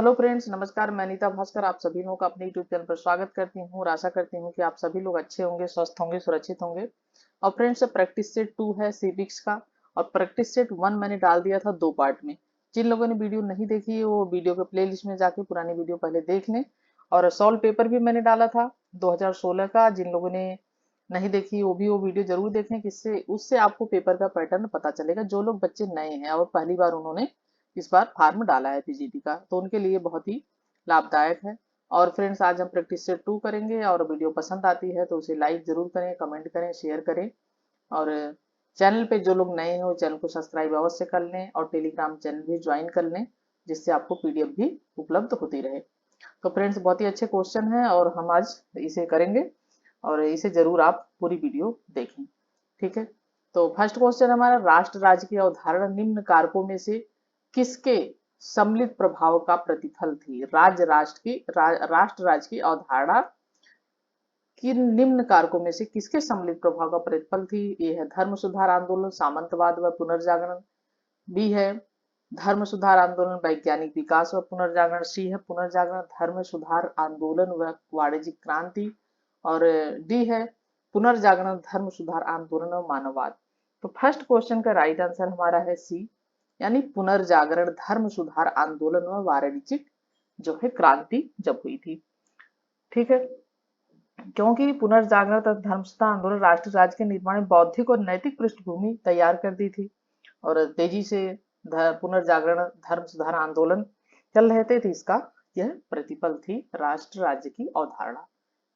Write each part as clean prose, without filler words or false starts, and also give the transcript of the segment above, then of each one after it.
Hello friends, नमस्कार। मैं नीता भास्कर आप सभी लोगों का अपने यूट्यूब चैनल पर स्वागत करती हूँ और आशा करती हूँ कि आप सभी लोग अच्छे होंगे, स्वस्थ होंगे, सुरक्षित होंगे। और फ्रेंड्स, प्रैक्टिस सेट 2 है सिविक्स का और प्रैक्टिस सेट 1 मैंने डाल दिया था 2 पार्ट में। जिन लोगों ने वीडियो नहीं देखी है वो वीडियो के प्लेलिस्ट में जाके पुरानी वीडियो पहले देख लें। और सॉल्व पेपर भी मैंने डाला था 2016 का। जिन लोगों ने नहीं देखी वो भी वो वीडियो जरूर देखें, किससे उससे आपको पेपर का पैटर्न पता चलेगा। जो लोग बच्चे नए हैं और पहली बार उन्होंने इस बार फार्म डाला है पीजीटी का, तो उनके लिए बहुत ही लाभदायक है। और फ्रेंड्स, आज हम प्रैक्टिस सेट 2 करेंगे और वीडियो पसंद आती है तो उसे लाइक जरूर करें, कमेंट करें, शेयर करें। और चैनल पे जो लोग नए हैं वो चैनल को सब्सक्राइब अवश्य कर लें और टेलीग्राम चैनल भी ज्वाइन कर लें, जिससे आपको पीडीएफ भी उपलब्ध होती रहे। तो फ्रेंड्स, बहुत ही अच्छे क्वेश्चन हैं और हम आज इसे करेंगे और इसे जरूर आप पूरी वीडियो देखें। ठीक है, तो फर्स्ट क्वेश्चन हमारा, राष्ट्र राज्य की अवधारणा निम्न कारकों में से किसके सम्मिलित प्रभाव का प्रतिफल थी? राष्ट्र राज्य की अवधारणा किन निम्न कारकों में से किसके सम्मिलित प्रभाव का प्रतिफल थी? ए है धर्म सुधार आंदोलन, सामंतवाद व पुनर्जागरण। बी है धर्म सुधार आंदोलन, वैज्ञानिक विकास व पुनर्जागरण। सी है पुनर्जागरण, धर्म सुधार आंदोलन व वाणिज्यिक क्रांति। और डी है पुनर्जागरण, धर्म सुधार आंदोलन व मानववाद। तो फर्स्ट क्वेश्चन का राइट आंसर हमारा है सी, यानी पुनर्जागरण, धर्म सुधार आंदोलन व वाणिज्यिक जो है क्रांति जब हुई थी। ठीक है, क्योंकि पुनर्जागरण तथा धर्म सुधार आंदोलन राष्ट्र राज्य के निर्माण में बौद्धिक और नैतिक पृष्ठभूमि तैयार कर दी थी और तेजी से पुनर्जागरण, धर्म सुधार आंदोलन चल रहे थे, तो इसका यह प्रतिफल थी राष्ट्र राज्य की अवधारणा।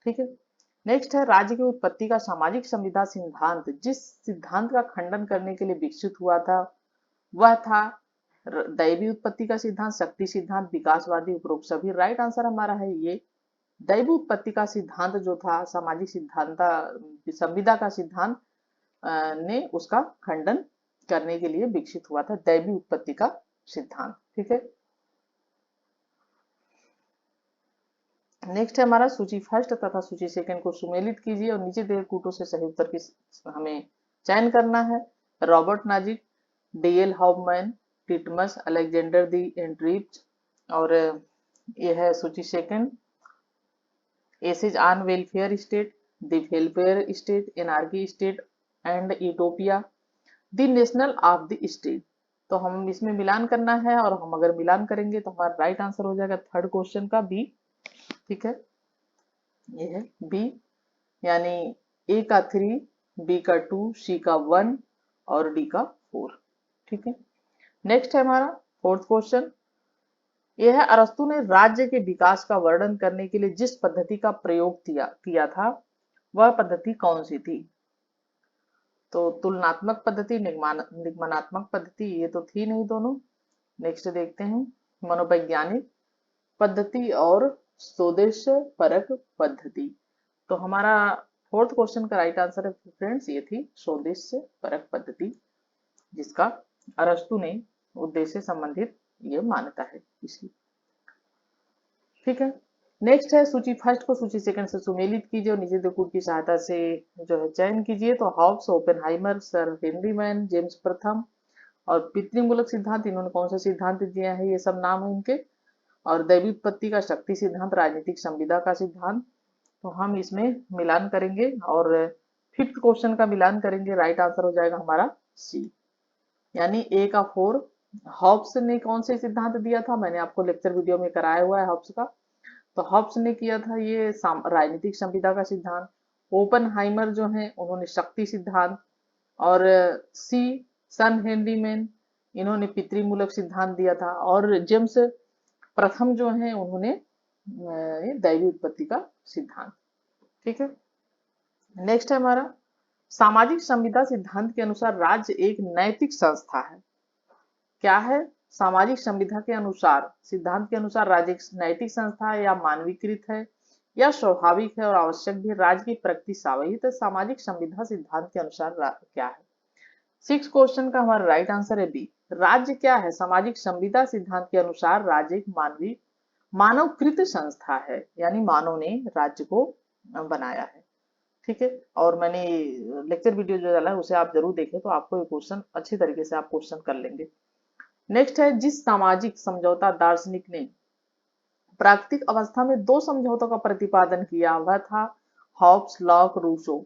ठीक है, नेक्स्ट है, राज्य की उत्पत्ति का सामाजिक संविदा सिद्धांत जिस सिद्धांत का खंडन करने के लिए विकसित हुआ था वह था दैवी उत्पत्ति का सिद्धांत, शक्ति सिद्धांत, विकासवादी, उपरोक्त सभी। राइट आंसर हमारा है ये, दैवी उत्पत्ति का सिद्धांत जो था सामाजिक सिद्धांत, संविदा का सिद्धांत ने उसका खंडन करने के लिए विकसित हुआ था दैवी उत्पत्ति का सिद्धांत। ठीक है, नेक्स्ट है हमारा, सूची फर्स्ट तथा सूची सेकंड को सुमेलित कीजिए और नीचे दिए कूटों से सही उत्तर की हमें चयन करना है। Robert Nozick, DL Howman, Titmuss, Alexander दी एंड्रीच। और यह है सूची second, essays on welfare state, the welfare state, anarchy state and utopia, the national of the state. तो हम इसमें मिलान करना है और हम अगर मिलान करेंगे तो हमारा राइट आंसर हो जाएगा थर्ड क्वेश्चन का बी। ठीक है, ये है बी, यानी ए का 3, बी का 2, सी का 1 और डी का 4। ठीक है, नेक्स्ट है हमारा फोर्थ क्वेश्चन, यह है, अरस्तु ने राज्य के विकास का वर्णन करने के लिए जिस पद्धति का प्रयोग किया था वह पद्धति कौन सी थी? तो तुलनात्मक पद्धति, निगमनात्मक पद्धति, ये तो थी नहीं दोनों। नेक्स्ट देखते हैं, मनोवैज्ञानिक पद्धति और स्वदेश परक पद्धति। तो हमारा फोर्थ क्वेश्चन का राइट आंसर है फ्रेंड्स, ये थी स्वदेश परक पद्धति, जिसका अरस्तु ने उद्देश्य से संबंधित ये मान्यता है इसकी। ठीक है, नेक्स्ट है, सूची फर्स्ट को सूची सेकंड से सुमेलित कीजिए और नीचे दिए की सहायता से जो है चयन कीजिए। तो Hobbes, Oppenheimer, sir Henry Maine, James प्रथम और पितृमूलक सिद्धांत, इन्होंने कौन सा सिद्धांत दिया है, ये सब नाम है इनके। और दैवी उत्पत्ति का शक्ति सिद्धांत, राजनीतिक संविदा का सिद्धांत। तो हम इसमें मिलान करेंगे और फिफ्थ क्वेश्चन का मिलान करेंगे। राइट आंसर हो जाएगा हमारा सी, यानी ए का 4। हॉब्स ने कौन से सिद्धांत दिया था, मैंने आपको लेक्चर वीडियो में कराया हुआ है हॉब्स का। तो हॉब्स ने किया था ये राजनीतिक संविदा का सिद्धांत। ओपनहाइमर जो है उन्होंने शक्ति सिद्धांत। और सी सन हेनरी मैन, इन्होंने पितृमूलक सिद्धांत दिया था। और जेम्स प्रथम जो है उन्होंने दैवी उत्पत्ति का सिद्धांत। ठीक है, नेक्स्ट है हमारा, सामाजिक संविदा सिद्धांत के अनुसार राज्य एक नैतिक संस्था है। क्या है? सामाजिक संविदा के अनुसार, सिद्धांत के अनुसार राज्य एक नैतिक संस्था है या मानवीकृत है या स्वाभाविक है और आवश्यक भी। राज्य की प्रगति सावहित है। सामाजिक संविदा सिद्धांत के अनुसार क्या है? सिक्स क्वेश्चन का हमारा राइट आंसर है बी, राज्य क्या है? सामाजिक संविदा सिद्धांत के अनुसार राज्य एक मानवकृत संस्था है, यानी मानव ने राज्य को बनाया है। ठीक है, और मैंने लेक्चर वीडियो जो डाला है उसे आप जरूर देखें, तो आपको ये क्वेश्चन अच्छी तरीके से आप क्वेश्चन कर लेंगे। नेक्स्ट है, जिस सामाजिक समझौता दार्शनिक ने प्राकृतिक अवस्था में दो समझौतों का प्रतिपादन किया, वह था हॉब्स, लॉक, रूसो।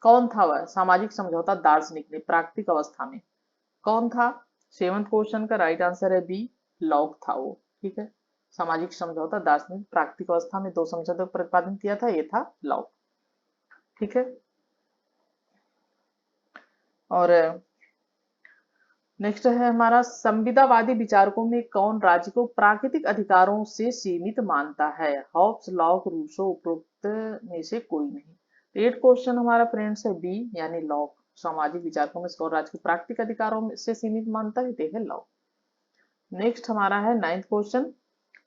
कौन था वह? सामाजिक समझौता दार्शनिक ने प्राकृतिक अवस्था में। कौन था? 7th क्वेश्चन का राइट आंसर है बी, लॉक था वो। ठीक है, सामाजिक समझौता दार्शनिक प्राकृतिक अवस्था में दो समझौतों का प्रतिपादन किया था, ये था लॉक। ठीक है, और नेक्स्ट है हमारा, संविदावादी विचारकों में कौन राज्य को प्राकृतिक अधिकारों से सीमित मानता है? हॉब्स, लॉक, रूसो, उपरोक्त में से कोई नहीं। 8 क्वेश्चन हमारा फ्रेंड्स है बी, यानी लॉक। सामाजिक विचारकों में कौन राज्य को प्राकृतिक अधिकारों से सीमित मानता है? ये है लॉक। नेक्स्ट हमारा है 9th क्वेश्चन,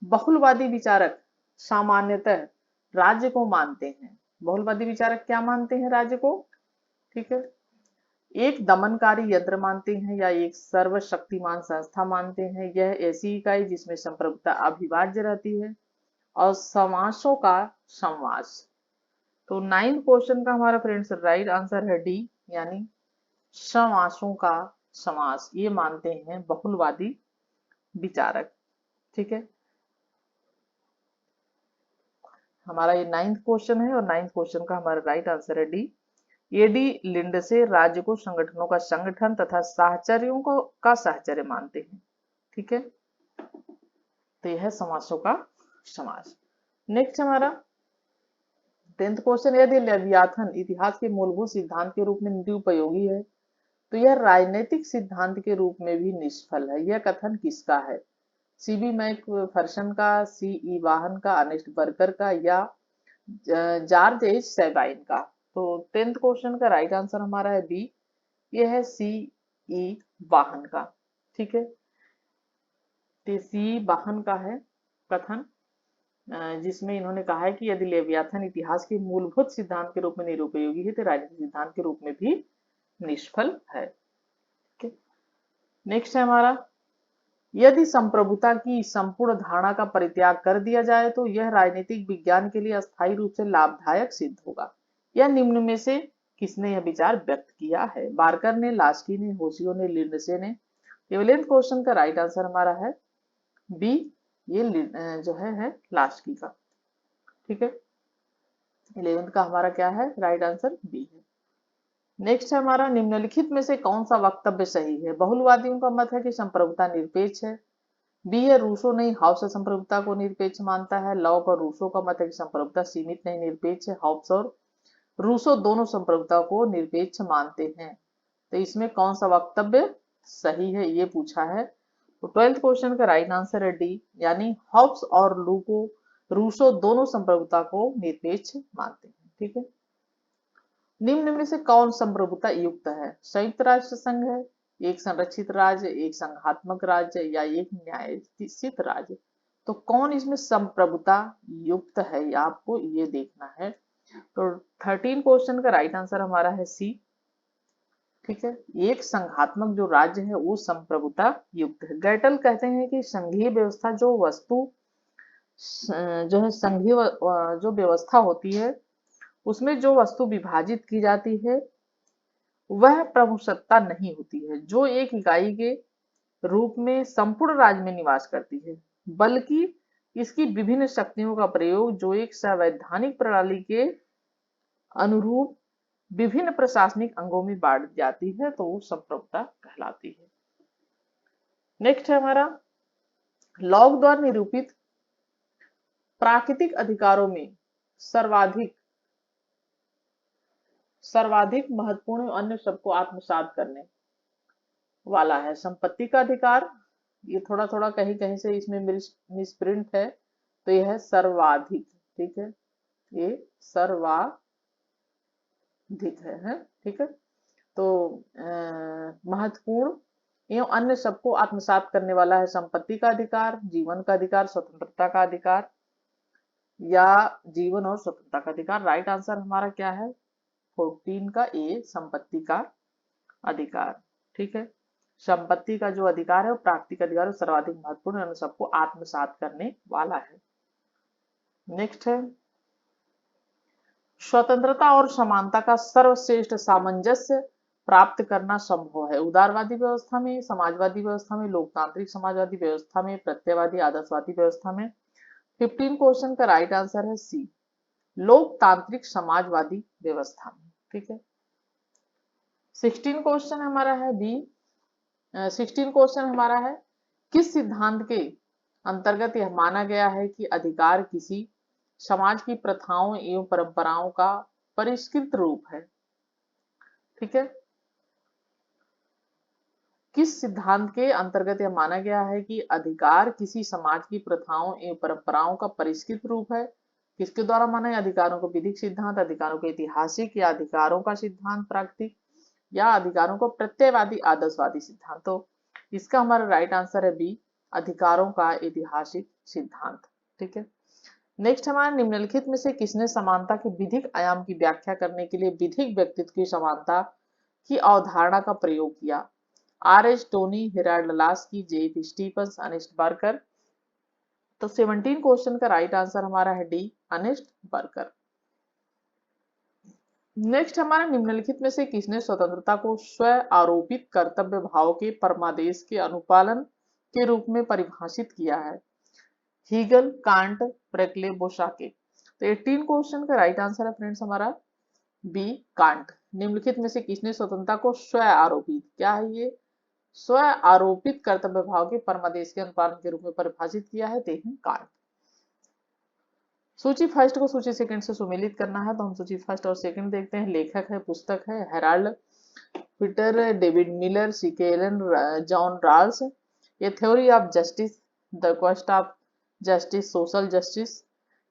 बहुलवादी विचारक सामान्यतः राज्य को मानते हैं। बहुलवादी विचारक क्या मानते हैं राज्य को? ठीक है, एक दमनकारी यंत्र मानते हैं या एक सर्वशक्तिमान संस्था मानते हैं। यह ऐसी इकाई जिसमें संप्रभुता अविभाज्य रहती है और समासों का समास। तो 9th क्वेश्चन का हमारा फ्रेंड्स राइट आंसर है डी, यानी समासों का समास, ये मानते हैं बहुलवादी विचारक। ठीक है, हमारा ये 9th क्वेश्चन है और 9th क्वेश्चन का हमारा राइट आंसर है डी। एडी लिंडसे राज्य को संगठनों का संगठन तथा साहचर्यों को का साहचर्य मानते हैं। ठीक है, तो यह है समासों का समास। नेक्स्ट हमारा 10th क्वेश्चन, यदि लेवियाथन इतिहास के मूलभूत सिद्धांत के रूप में निरुपयोगी है तो यह राजनीतिक सिद्धांत के रूप में भी निष्फल है। यह कथन किसका है? सीबी मैकफर्सन का, सी.ई. वाहन का, अर्नेस्ट बर्गर का, या जॉर्ज एच सेबाइन का? तो 10th क्वेश्चन का राइट आंसर हमारा है बी, ये है सी.ई. वाहन का। ठीक है, तो सी वाहन का है कथन, जिसमें इन्होंने कहा है कि यदि लेवियाथन इतिहास के मूलभूत सिद्धांत के रूप में निरुपयोगी है तो राजनीतिक सिद्धांत के रूप में भी निष्फल है। नेक्स्ट है हमारा, यदि संप्रभुता की संपूर्ण धारणा का परित्याग कर दिया जाए तो यह राजनीतिक विज्ञान के लिए अस्थायी रूप से लाभदायक सिद्ध होगा। यह निम्न में से किसने यह विचार व्यक्त किया है? बार्कर ने, लास्की ने, होशियो ने, लिंडसे ने? 11th क्वेश्चन का राइट आंसर हमारा है बी, ये जो है लास्की का। ठीक है, 11th का हमारा क्या है? राइट आंसर बी है। नेक्स्ट है हमारा, निम्नलिखित में से कौन सा वक्तव्य सही है? बहुलवादियों का मत है कि संप्रभुता निरपेक्ष है। बी है रूसो नहीं हॉब्स संप्रभुता को निरपेक्ष मानता है। लॉक और रूसो का मत है कि संप्रभुता सीमित नहीं निरपेक्ष है। हॉब्स और रूसो दोनों संप्रभुता को निरपेक्ष मानते हैं। तो इसमें कौन सा वक्तव्य सही है, ये पूछा है। तो 12th क्वेश्चन का राइट आंसर है डी, यानी हॉब्स और रूसो दोनों संप्रभुता को निरपेक्ष मानते हैं। ठीक है, निम्न में से कौन संप्रभुता युक्त है? संयुक्त राष्ट्र संघ है, एक संरक्षित राज्य, एक संघात्मक राज्य, या एक न्यायित राज्य? तो कौन इसमें संप्रभुता युक्त है, ये आपको ये देखना है। तो 13 क्वेश्चन का राइट आंसर हमारा है सी। ठीक है, एक संघात्मक जो राज्य है वो संप्रभुता युक्त है। गैटल कहते हैं कि संघीय व्यवस्था जो वस्तु जो है संघीय जो व्यवस्था होती है उसमें जो वस्तु विभाजित की जाती है वह प्रभुसत्ता नहीं होती है जो एक इकाई के रूप में संपूर्ण राज्य में निवास करती है, बल्कि इसकी विभिन्न शक्तियों का प्रयोग जो एक संवैधानिक प्रणाली के अनुरूप विभिन्न प्रशासनिक अंगों में बांट जाती है, तो वो संप्रभुता कहलाती है। नेक्स्ट है हमारा, लॉक द्वारा निरूपित प्राकृतिक अधिकारों में सर्वाधिक महत्वपूर्ण अन्य सबको आत्मसात करने वाला है संपत्ति का अधिकार। ये थोड़ा थोड़ा कहीं कहीं से इसमें मिसप्रिंट है, तो यह है सर्वाधिक। ठीक है, ये सर्वाधिक है। ठीक है, तो महत्वपूर्ण एवं अन्य सबको आत्मसात करने वाला है संपत्ति का अधिकार, जीवन का अधिकार, स्वतंत्रता का अधिकार, या जीवन और स्वतंत्रता का अधिकार। राइट आंसर हमारा क्या है? 14 का ए, संपत्ति का अधिकार। ठीक है, संपत्ति का जो अधिकार है वो प्राकृतिक अधिकार सर्वाधिक महत्वपूर्ण अन्य सबको आत्मसात करने वाला है। नेक्स्ट है, स्वतंत्रता और समानता का सर्वश्रेष्ठ सामंजस्य प्राप्त करना संभव है उदारवादी व्यवस्था में, समाजवादी व्यवस्था में, लोकतांत्रिक समाजवादी व्यवस्था में, प्रत्ययवादी आदर्शवादी व्यवस्था में? 15 क्वेश्चन का राइट आंसर है सी, लोकतांत्रिक समाजवादी व्यवस्था में। ठीक है। 16 क्वेश्चन हमारा है बी, 16 क्वेश्चन हमारा है, किस सिद्धांत के अंतर्गत यह माना गया है कि अधिकार किसी समाज की प्रथाओं एवं परंपराओं का परिष्कृत रूप है। ठीक है। किस सिद्धांत के अंतर्गत यह माना गया है कि अधिकार किसी समाज की प्रथाओं एवं परंपराओं का परिष्कृत रूप है। किसके द्वारा माना है? अधिकारों को विधिक सिद्धांत, अधिकारों को ऐतिहासिक या अधिकारों का सिद्धांत प्राकृतिक, या अधिकारों को प्रत्ययवादी आदर्शवादी सिद्धांत। तो इसका हमारा राइट आंसर है बी, अधिकारों का ऐतिहासिक सिद्धांत। ठीक है। नेक्स्ट हमारा, निम्नलिखित में से किसने समानता के विधिक आयाम की व्याख्या करने के लिए विधिक व्यक्तित्व की समानता की अवधारणा का प्रयोग किया? R H Tawney, Harold Laski, Jeff Stephens, Ernest Barker. तो 17 क्वेश्चन का राइट आंसर हमारा है डी, अर्नेस्ट बर्कर। नेक्स्ट हमारा, निम्नलिखित में से किसने स्वतंत्रता को स्व आरोपित कर्तव्य भाव के परमादेश के अनुपालन के रूप में परिभाषित किया है? Hegel, Kant, Berkeley, Bosanquet. तो 18 क्वेश्चन का राइट आंसर है फ्रेंड्स हमारा बी, कांट। निम्नलिखित में से किसने स्वतंत्रता को स्व आरोपित, क्या है ये? स्व आरोपित कर्तव्य भाव के परमादेश के अनुपालन के रूप में परिभाषित किया है? देखें, कांट। सूची फर्स्ट को सूची सेकंड से सुमेलित करना है, तो हम सूची फर्स्ट और सेकंड देखते हैं। लेखक है, पुस्तक है, Harold Peter, David Miller, C K Allen, John Rawls. ये theory of justice, the quest of justice, social justice,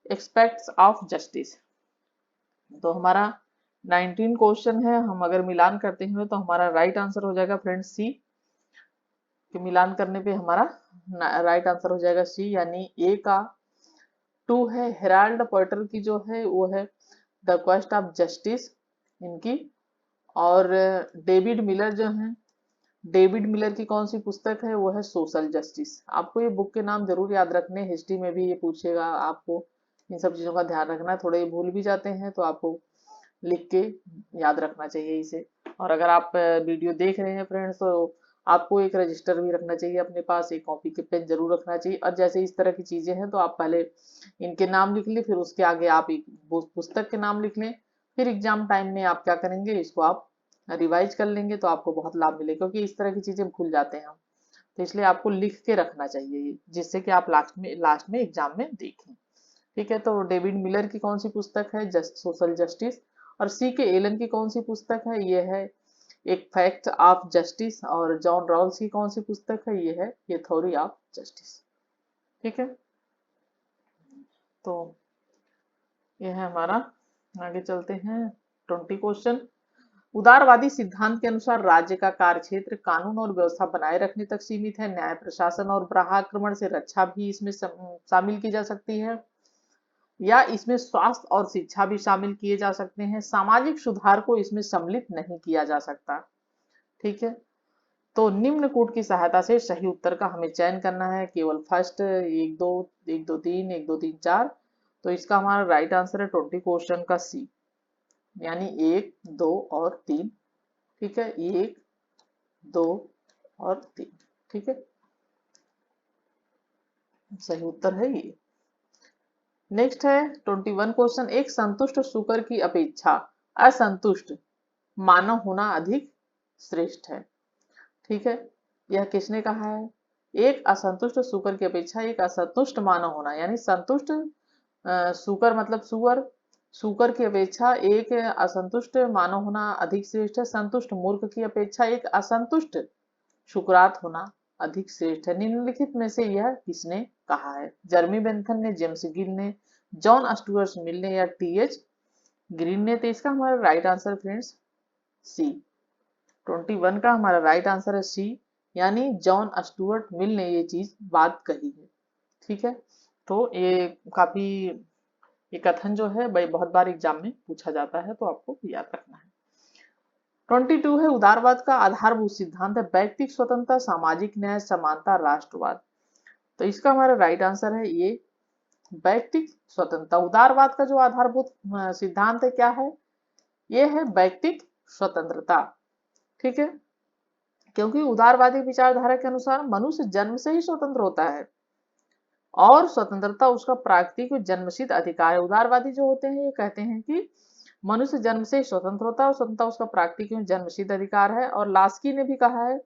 expects of justice. तो हमारा 19 क्वेश्चन है, हम अगर मिलान करते हैं तो हमारा राइट आंसर हो जाएगा फ्रेंड्स सी, कि मिलान करने पे हमारा राइट आंसर हो जाएगा सी, यानी ए का 2 है। हेराल्ड पॉटर की जो है वो है द क्वेस्ट ऑफ जस्टिस इनकी, और डेविड मिलर जो है, डेविड मिलर की कौन सी पुस्तक है? वो है सोशल जस्टिस। आपको ये बुक के नाम जरूर याद रखने, हिस्ट्री में भी ये पूछेगा, आपको इन सब चीजों का ध्यान रखना है। थोड़े भूल भी जाते हैं तो आपको लिख के याद रखना चाहिए इसे। और अगर आप वीडियो देख रहे हैं फ्रेंड्स, तो आपको एक रजिस्टर भी रखना चाहिए अपने पास, एक कॉपी के पेन जरूर रखना चाहिए। और जैसे इस तरह की चीजें हैं तो आप पहले इनके नाम लिख लें, फिर उसके आगे आप एक पुस्तक के नाम लिख लें, फिर एग्जाम टाइम में आप क्या करेंगे, इसको आप रिवाइज कर लेंगे तो आपको बहुत लाभ मिलेगा, क्योंकि इस तरह की चीजें भूल जाते हैं हम। तो इसलिए आपको लिख के रखना चाहिए, जिससे कि आप लास्ट में एग्जाम में देखें। ठीक है। तो डेविड मिलर की कौन सी पुस्तक है? Social justice. और सी के एलन की कौन सी पुस्तक है? ये है एक फैक्ट ऑफ जस्टिस। और जॉन रॉल्स की कौन सी पुस्तक है? ये है ये थ्योरी ऑफ जस्टिस। ठीक है। तो ये है हमारा, आगे चलते हैं। 20 क्वेश्चन, उदारवादी सिद्धांत के अनुसार राज्य का कार्यक्षेत्र कानून और व्यवस्था बनाए रखने तक सीमित है। न्याय, प्रशासन और बाह्याक्रमण से रक्षा भी इसमें शामिल की जा सकती है, या इसमें स्वास्थ्य और शिक्षा भी शामिल किए जा सकते हैं। सामाजिक सुधार को इसमें सम्मिलित नहीं किया जा सकता। ठीक है। तो निम्न कूट की सहायता से सही उत्तर का हमें चयन करना है, केवल फर्स्ट 1 2 1 2 3 1 2 3 4। तो इसका हमारा राइट आंसर है 20 क्वेश्चन का सी, यानी 1 2 और 3। ठीक है, 1 2 और 3। ठीक है, सही उत्तर है ये। नेक्स्ट है 21 क्वेश्चन, एक संतुष्ट शुकर की अपेक्षा असंतुष्ट मानव होना अधिक श्रेष्ठ है। ठीक है, यह किसने कहा है? एक असंतुष्ट शुकर की अपेक्षा एक असंतुष्ट मानव होना, यानी संतुष्ट शुकर मतलब सुअर, शुकर की अपेक्षा एक असंतुष्ट मानव होना अधिक श्रेष्ठ है। संतुष्ट मूर्ख की अपेक्षा एक असंतुष्ट शुक्रात होना अधिक श्रेष्ठ है। निम्नलिखित में से यह किसने कहा है? जर्मी बेंथन ने, जेम्स गिल ने, जॉन स्टुअर्ट मिल ने, या टी.एच. ग्रीन ने। तो इसका हमारा राइट आंसर फ्रेंड्स सी, 21 का हमारा राइट आंसर है सी, यानी जॉन स्टुअर्ट मिल ने ये चीज बात कही है। ठीक है, तो ये काफी, ये कथन जो है भाई बहुत बार एग्जाम में पूछा जाता है, तो आपको याद रखना है। 22 है, उदारवाद का आधारभूत सिद्धांत है व्यक्तिक स्वतंत्रता, सामाजिक न्याय, समानता, राष्ट्रवाद। तो इसका हमारा राइट आंसर है ये, व्यक्तिक स्वतंत्रता। उदारवाद का जो आधारभूत सिद्धांत है क्या है? ये है व्यक्तिक स्वतंत्रता। ठीक है, क्योंकि उदारवादी विचारधारा के अनुसार मनुष्य जन्म से ही स्वतंत्र होता है। और स्वतंत्रता उसका प्राकृतिक जन्मसिद्ध अधिकार है। उदारवादी जो होते हैं ये कहते हैं कि मनुष्य जन्म से स्वतंत्र होता है और स्वतंत्रता उसका प्राकृतिक जन्मसिद्ध अधिकार है। और लास्की ने भी कहा है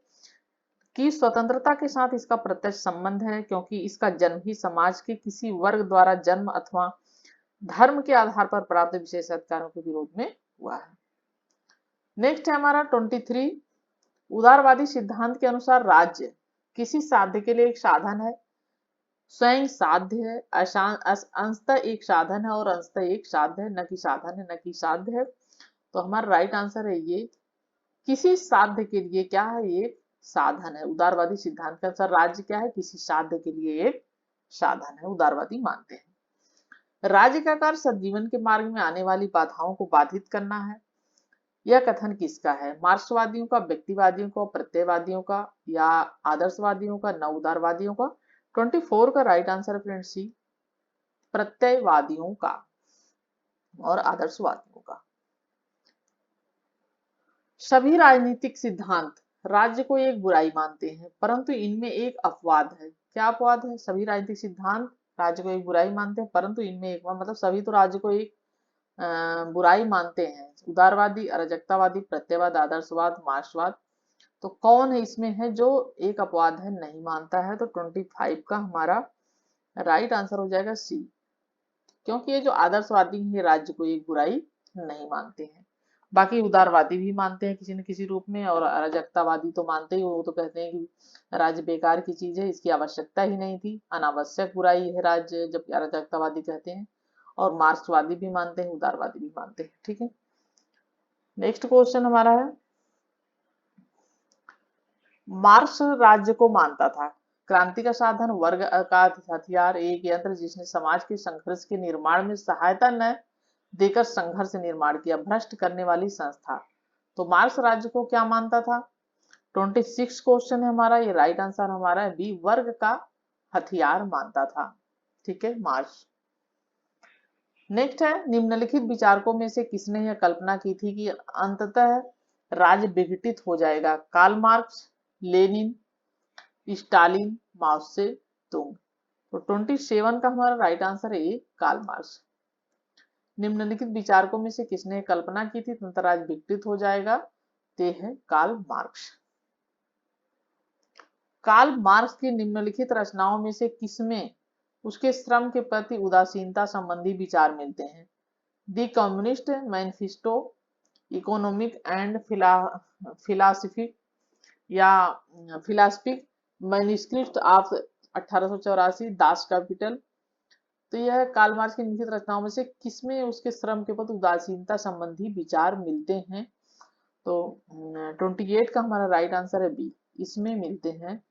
कि स्वतंत्रता के साथ इसका प्रत्यक्ष संबंध है, क्योंकि इसका जन्म ही समाज के किसी वर्ग द्वारा जन्म अथवा धर्म के आधार पर प्राप्त विशेष अधिकारों के विरोध में हुआ है। नेक्स्ट है हमारा 23, उदारवादी सिद्धांत के अनुसार राज्य किसी साध्य के लिए एक साधन है, स्वयं साध्य है, अंशतः एक साधन है और अंशतः एक साध्य है, न कि साधन है न कि साध्य है। तो हमारा राइट आंसर है ये, किसी साध्य के लिए क्या है, एक साधन है। उदारवादी सिद्धांत के अनुसार राज्य क्या है, किसी साध्य के लिए एक साधन है, उदारवादी मानते हैं। राज्य का कार्य सज्जीवन के मार्ग में आने वाली बाधाओं को बाधित करना है। यह कथन किसका है, मार्क्सवादियों का, व्यक्तिवादियों का, प्रत्ययवादियों का या आदर्शवादियों का, न उदारवादियों का। 24 का राइट आंसर है फ्रेंड सी, प्रत्ययवादियों का और आदर्शवादियों का। सभी राजनीतिक सिद्धांत राज्य को एक बुराई मानते हैं, परंतु इनमें एक अपवाद है। क्या अपवाद है, सभी राजनीतिक सिद्धांत राज्य को एक बुराई मानते हैं, परंतु इनमें एक, मतलब सभी तो राज्य को एक बुराई मानते हैं। उदारवादी, अराजकतावादी, प्रत्ययवाद, आदर्शवाद, मार्क्सवाद। तो कौन है इसमें है जो एक अपवाद है, नहीं मानता है? तो 25 का हमारा राइट आंसर हो जाएगा सी, क्योंकि ये जो आदर्शवादी है राज्य को एक बुराई नहीं मानते हैं। बाकी उदारवादी भी मानते हैं किसी न किसी रूप में, और अराजकतावादी तो मानते ही, वो तो कहते हैं कि राज्य बेकार की चीज है, इसकी आवश्यकता ही नहीं थी, अनावश्यक बुराई है राज्य, जबकि अराजकतावादी कहते हैं। और मार्क्सवादी भी मानते हैं, उदारवादी भी मानते हैं। ठीक है, नेक्स्ट क्वेश्चन हमारा है, मार्क्स राज्य को मानता था क्रांति का साधन, वर्ग का हथियार, एक यंत्र जिसने समाज के संघर्ष के निर्माण में सहायता न देकर संघर्ष निर्माण किया, भ्रष्ट करने वाली संस्था। तो मार्क्स राज्य को क्या मानता था? 26 क्वेश्चन है हमारा, ये राइट आंसर हमारा है बी, वर्ग का हथियार मानता था। ठीक है, मार्क्स। नेक्स्ट है, निम्नलिखित विचारकों में से किसने यह कल्पना की थी कि अंततः राज्य विघटित हो जाएगा? कार्ल मार्क्स, लेनिन, स्टालिन, माओ से तुंग। तो 27 का हमारा राइट आंसर है कार्ल मार्क्स। निम्नलिखित विचारकों में से किसने कल्पना की थी तंत्र राज्य विघटित हो जाएगा? ते है कार्ल मार्क्स। कार्ल मार्क्स की निम्नलिखित रचनाओं में से किसमें उसके श्रम के प्रति उदासीनता संबंधी विचार मिलते हैं? The communist manifesto, economic and philosophy या philosophic manuscript of 1884, Das Kapital. तो यह कार्ल मार्क्स की निम्नलिखित रचनाओं में से किसमें उसके श्रम के प्रति उदासीनता संबंधी विचार मिलते हैं? तो 28 का हमारा राइट आंसर है बी, इसमें मिलते हैं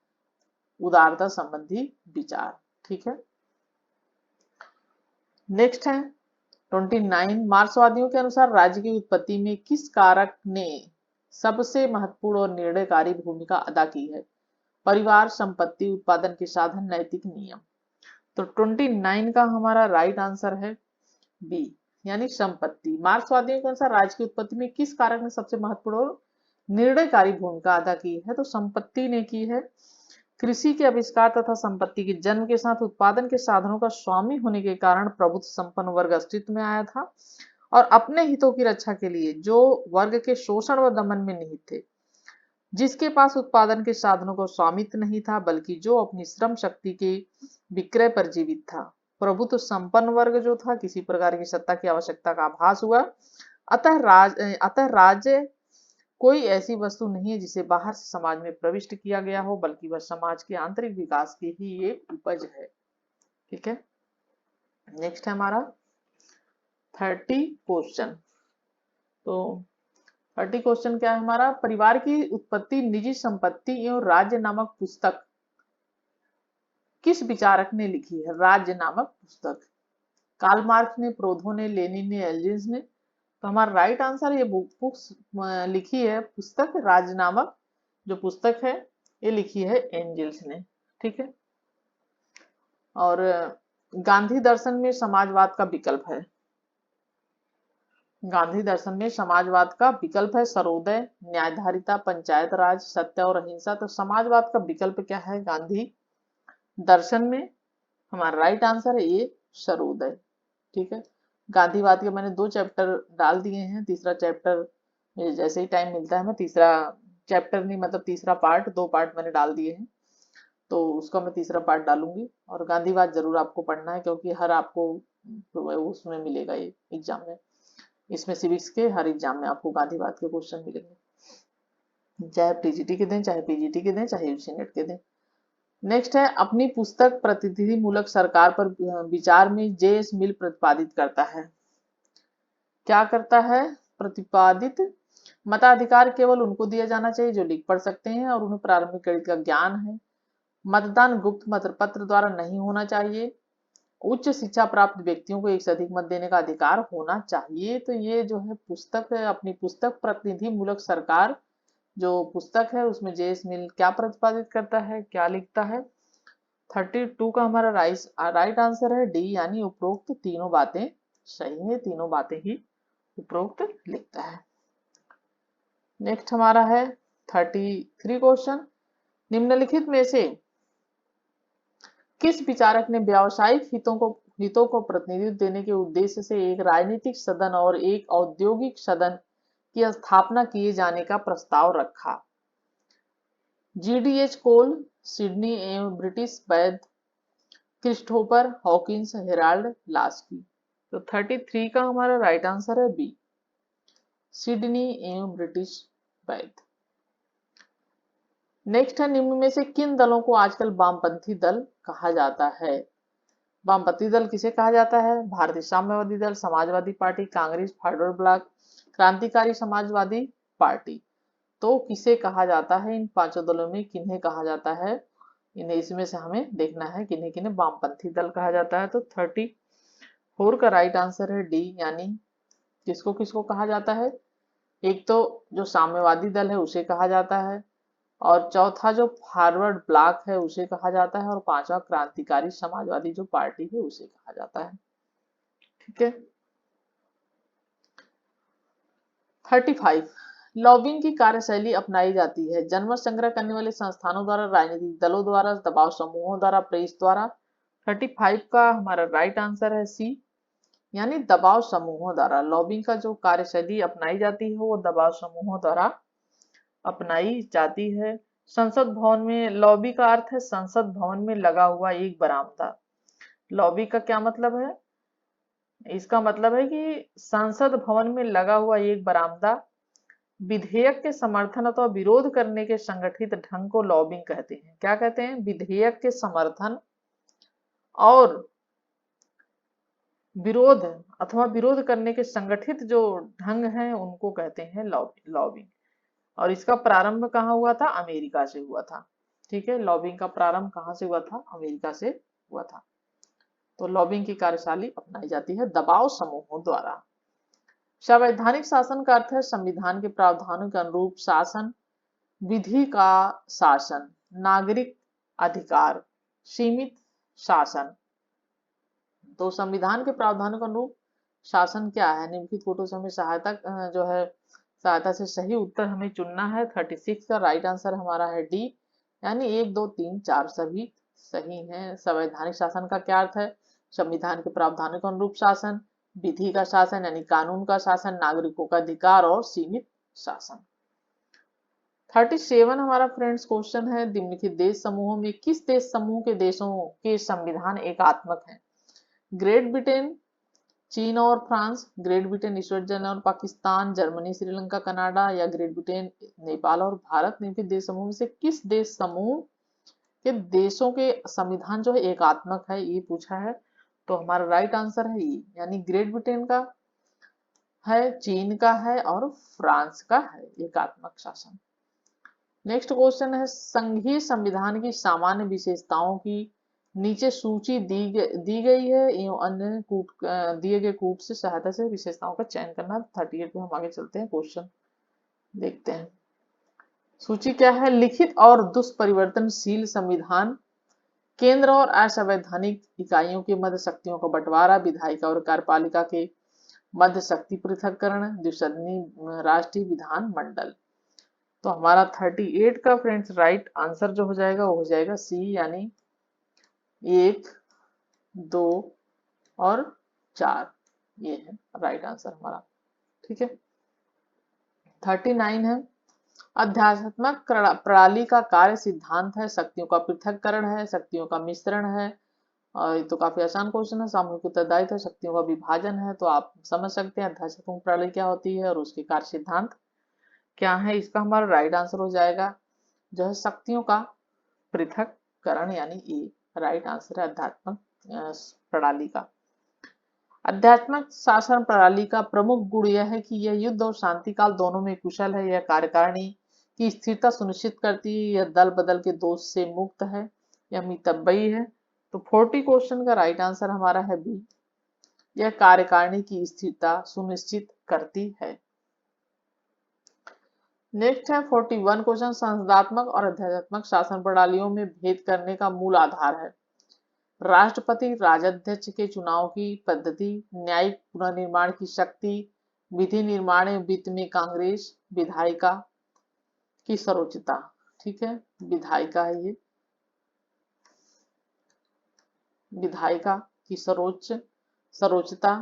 उदारता संबंधी विचार। ठीक है, नेक्स्ट है 29, मार्क्सवादियों के अनुसार राज्य की उत्पत्ति में किस कारक ने सबसे महत्वपूर्ण और निर्णयकारी भूमिका अदा की है? परिवार, संपत्ति, उत्पादन के साधन, नैतिक नियम। तो 29 का हमारा राइट आंसर है बी, यानी संपत्ति। मार्क्सवादियों के अनुसार राज्य की उत्पत्ति में किस कारक ने सबसे महत्वपूर्ण और निर्णयकारी भूमिका अदा की है? तो संपत्ति ने की है। कृषि के आविष्कार तथा संपत्ति के जन्म के साथ उत्पादन के साधनों का स्वामी होने के कारण प्रभुत्व संपन्न वर्ग अस्तित्व में आया था, और अपने हितों की रक्षा के लिए जो वर्ग के शोषण व दमन में निहित थे, जिसके पास उत्पादन के साधनों का स्वामित्व नहीं था बल्कि जो अपनी श्रम शक्ति के विक्रय पर जीवित था। प्रभुत्व संपन्न वर्ग जो था, किसी प्रकार की सत्ता की आवश्यकता का आभास हुआ। अतः राज्य कोई ऐसी वस्तु नहीं है जिसे बाहर से समाज में प्रविष्ट किया गया हो, बल्कि वह समाज के आंतरिक विकास की ही एक उपज है। ठीक है, नेक्स्ट है हमारा 30 क्वेश्चन। तो 30 क्वेश्चन क्या है हमारा, परिवार की उत्पत्ति, निजी संपत्ति एवं राज्य नामक पुस्तक किस विचारक ने लिखी है? राज्य नामक पुस्तक कार्ल मार्क्स ने, प्रोधो ने, लेनिन ने, एल्जिन्स ने। तो हमारा राइट आंसर, ये बुक्स लिखी है पुस्तक राज्य नामक जो पुस्तक है ये लिखी है एंजल्स ने। ठीक है, और गांधी दर्शन में समाजवाद का विकल्प है, गांधी दर्शन में समाजवाद का विकल्प है सर्वोदय, न्यायधारिता, पंचायत राज, सत्य और अहिंसा। तो समाजवाद का विकल्प क्या है गांधी दर्शन में? हमारा राइट आंसर है ए सर्वोदय। ठीक है, गांधीवाद के मैंने 2 चैप्टर डाल दिए हैं, तीसरा चैप्टर मुझे जैसे ही टाइम मिलता है मैं तीसरा चैप्टर नहीं मतलब तीसरा पार्ट, 2 पार्ट मैंने डाल दिए हैं, तो उसका मैं तीसरा पार्ट डालूंगी। और गांधीवाद जरूर आपको पढ़ना है क्योंकि हर आपको उसमें मिलेगा ये एग्जाम में, इसमें सिविक्स के हर एग्जाम में आपको गांधीवाद के क्वेश्चन मिलेंगे, चाहे टीजीटी के दें, चाहे पीजीटी के दें, चाहे यूजी नेट के दें। नेक्स्ट है, अपनी पुस्तक प्रतिनिधि मूलक सरकार पर विचार में जे.एस. मिल प्रतिपादित करता है। क्या करता है? प्रतिपादित मताधिकार केवल उनको दिया जाना चाहिए जो लिख पढ़ सकते हैं और उन्हें प्रारंभिक गणित का ज्ञान है। मतदान गुप्त मतपत्र द्वारा नहीं होना चाहिए। उच्च शिक्षा प्राप्त व्यक्तियों को एक से अधिक मत देने का अधिकार होना चाहिए। तो ये जो है पुस्तक है, अपनी पुस्तक प्रतिनिधि मूलक सरकार जो पुस्तक है उसमें जे.एस. मिल क्या प्रतिपादित करता है, क्या लिखता है? 32 का हमारा राइट आंसर है डी, यानी उपरोक्त तीनों बातें सही है, तीनों बातें ही उपरोक्त लिखता है। नेक्स्ट हमारा है 33 क्वेश्चन, निम्नलिखित में से किस विचारक ने व्यावसायिक हितों को प्रतिनिधित्व देने के उद्देश्य से एक राजनीतिक सदन और एक औद्योगिक सदन की स्थापना किए जाने का प्रस्ताव रखा? जीडीएच कोल, सिडनी एवं ब्रिटिश वैद, क्रिस्टोफर हॉकिंस, हेराल्ड लास्की। तो 33 का हमारा राइट आंसर है बी, सिडनी एवं ब्रिटिश वैद। नेक्स्ट है, निम्न में से किन दलों को आजकल वामपंथी दल कहा जाता है? वामपंथी दल किसे कहा जाता है? भारतीय साम्यवादी दल, Samajwadi party, Congress, forward block, क्रांतिकारी समाजवादी पार्टी। तो किसे कहा जाता है? इन पांचों दलों में किन्हें कहा जाता है? इन्हें इसमें से हमें देखना है किन्हें किन्हें वामपंथी दल कहा जाता है। तो 34 का राइट आंसर है डी, यानी किसको किसको कहा जाता है? एक तो जो साम्यवादी दल है उसे कहा जाता है, और चौथा जो फॉरवर्ड ब्लॉक है उसे कहा जाता है, और पांचवा क्रांतिकारी समाजवादी जो पार्टी है उसे कहा जाता है। ठीक है, 35 लॉबिंग की कार्यशैली अपनाई जाती है जनमत संग्रह करने वाले संस्थानों द्वारा, राजनीतिक दलों द्वारा, दबाव समूहों द्वारा, प्रेस द्वारा। 35 का हमारा राइट आंसर है सी, यानी दबाव समूहों द्वारा। लॉबिंग का जो कार्यशैली अपनाई जाती है वो दबाव समूहों द्वारा अपनाई जाती है। संसद भवन में, लॉबी का अर्थ है संसद भवन में लगा हुआ एक बरामदा। लॉबी का क्या मतलब है? इसका मतलब है कि संसद भवन में लगा हुआ एक बरामदा विधेयक के समर्थन अथवा विरोध करने के संगठित ढंग को लॉबिंग कहते हैं। क्या कहते हैं? विधेयक के समर्थन और विरोध अथवा विरोध करने के संगठित जो ढंग हैं उनको कहते हैं लॉबिंग। और इसका प्रारंभ कहाँ हुआ था? अमेरिका से हुआ था। ठीक है, लॉबिंग का प्रारंभ कहाँ से हुआ था? अमेरिका से हुआ था। तो लॉबिंग की कार्यशैली अपनाई जाती है दबाव समूहों द्वारा। संवैधानिक शासन का अर्थ है संविधान के प्रावधानों के अनुरूप शासन, विधि का शासन, नागरिक अधिकार, सीमित शासन। तो संविधान के प्रावधानों के अनुरूप शासन क्या है? निम्नलिखित फोटो से हमें सहायता से सही उत्तर हमें चुनना है। 36 का राइट आंसर हमारा है डी, यानी 1 2 3 4 सभी सही हैं। संवैधानिक शासन का क्या अर्थ है? संविधान के प्रावधानों के अनुरूप शासन, विधि का शासन यानी कानून का शासन, नागरिकों का अधिकार और सीमित शासन। 37 हमारा फ्रेंड्स क्वेश्चन है, निम्नलिखित देश समूहों में किस देश समूह के देशों के संविधान एकात्मक हैं? ग्रेट ब्रिटेन, चीन और फ्रांस, ग्रेट ब्रिटेन, स्विट्जरलैंड और पाकिस्तान, जर्मनी, श्रीलंका, कनाडा, या ग्रेट ब्रिटेन, नेपाल और भारत। निम्नलिखित देश समूह में से किस देश समूह के देशों के संविधान जो है एकात्मक है, ये पूछा है। तो हमारा राइट आंसर है ई, यानी ग्रेट ब्रिटेन का है, चीन का है और फ्रांस का है एकात्मक शासन। नेक्स्ट क्वेश्चन है, संघीय संविधान की सामान्य विशेषताओं की नीचे सूची दी गई है एवं अन्य दिए गए कूट से सहायता से विशेषताओं का चयन करना। 38 पे हम आगे चलते हैं, क्वेश्चन देखते हैं। सूची क्या है? लिखित और दुष्परिवर्तनशील संविधान, केंद्र और असंवैधानिक इकाइयों के मध्य शक्तियों का बंटवारा, विधायिका और कार्यपालिका के मध्य शक्ति पृथक्करण, द्विसदनी राष्ट्रीय विधान मंडल। तो हमारा 38 का फ्रेंड्स राइट आंसर जो हो जाएगा वो हो जाएगा सी, यानी 1 2 और 4, ये है राइट आंसर हमारा। ठीक है। 39 है, अध्यात्मक प्रणाली का कार्य सिद्धांत है, शक्तियों का पृथक्करण है, शक्तियों का मिश्रण है। और ये तो काफी आसान क्वेश्चन है, सामूहिक उत्तरदायित्व है, शक्तियों का विभाजन है। तो आप समझ सकते हैं अध्यात्मक प्रणाली क्या होती है और उसके कार्य सिद्धांत क्या है। इसका हमारा राइट आंसर हो जाएगा जो है शक्तियों का पृथक्करण, यानी ए राइट आंसर है अध्यात्मक प्रणाली का। आध्यात्मिक शासन प्रणाली का प्रमुख गुण यह है कि यह युद्ध और शांति काल दोनों में कुशल है, यह कार्यकारिणी की स्थिरता सुनिश्चित करती है, यह दल बदल के दोष से मुक्त है, यह मितव्ययी है। तो 40 क्वेश्चन का राइट आंसर हमारा है बी, यह कार्यकारिणी की स्थिरता सुनिश्चित करती है। नेक्स्ट है 41 क्वेश्चन, संसदात्मक और अध्यात्मक शासन प्रणालियों में भेद करने का मूल आधार है। राष्ट्रपति राजाध्यक्ष के चुनाव की पद्धति, न्यायिक पुनर्निर्माण की शक्ति, विधि निर्माण एवं वित्त में कांग्रेस, विधायिका की सर्वोच्चता। ठीक है, विधायिका है ये, विधायिका की सर्वोच्चता,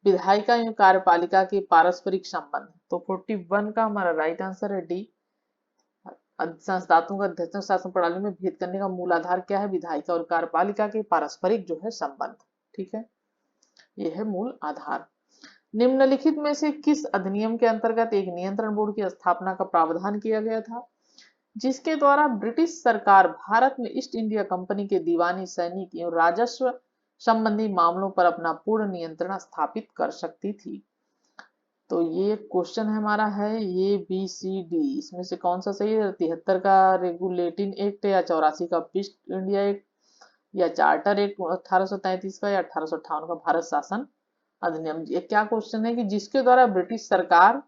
विधायिका एवं कार्यपालिका के पारस्परिक संबंध। तो 41 का हमारा राइट आंसर है डी, संस्थात्मक अध्यक्षता शासन प्रणाली में भेद करने का मूल आधार क्या है, विधायिका और कार्यपालिका के पारस्परिक जो है संबंध। ठीक है, यह है मूल आधार। निम्नलिखित में से किस अधिनियम के अंतर्गत एक नियंत्रण बोर्ड की स्थापना का प्रावधान किया गया था, जिसके द्वारा ब्रिटिश सरकार भारत में ईस्ट इंडिया कंपनी के दीवानी, सैनिक एवं राजस्व संबंधी मामलों पर अपना पूर्ण नियंत्रण स्थापित कर सकती थी। तो ये क्वेश्चन हमारा है ये बी सी डी, इसमें से कौन सा सही है। 73 का रेगुलेटिंग एक्ट या 84 का ईस्ट इंडिया एक्ट या चार्टर एक्ट 1833 का या 1858 का भारत शासन अधिनियम। ये क्या क्वेश्चन है कि जिसके द्वारा ब्रिटिश सरकार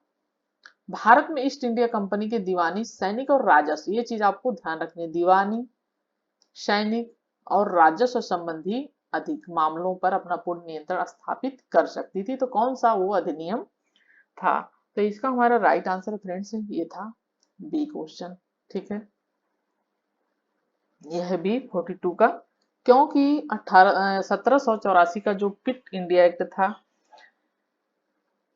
भारत में ईस्ट इंडिया कंपनी के दीवानी, सैनिक और राजस्व, ये चीज आपको ध्यान रखनी है, दीवानी, सैनिक और राजस्व संबंधी अधिक मामलों पर अपना पूर्ण नियंत्रण स्थापित कर सकती थी। तो कौन सा वो अधिनियम था। तो इसका हमारा राइट आंसर फ्रेंड्स ये था बी क्वेश्चन। ठीक है, यह है बी 42 का, क्योंकि 1784 का जो क्विट इंडिया एक्ट था,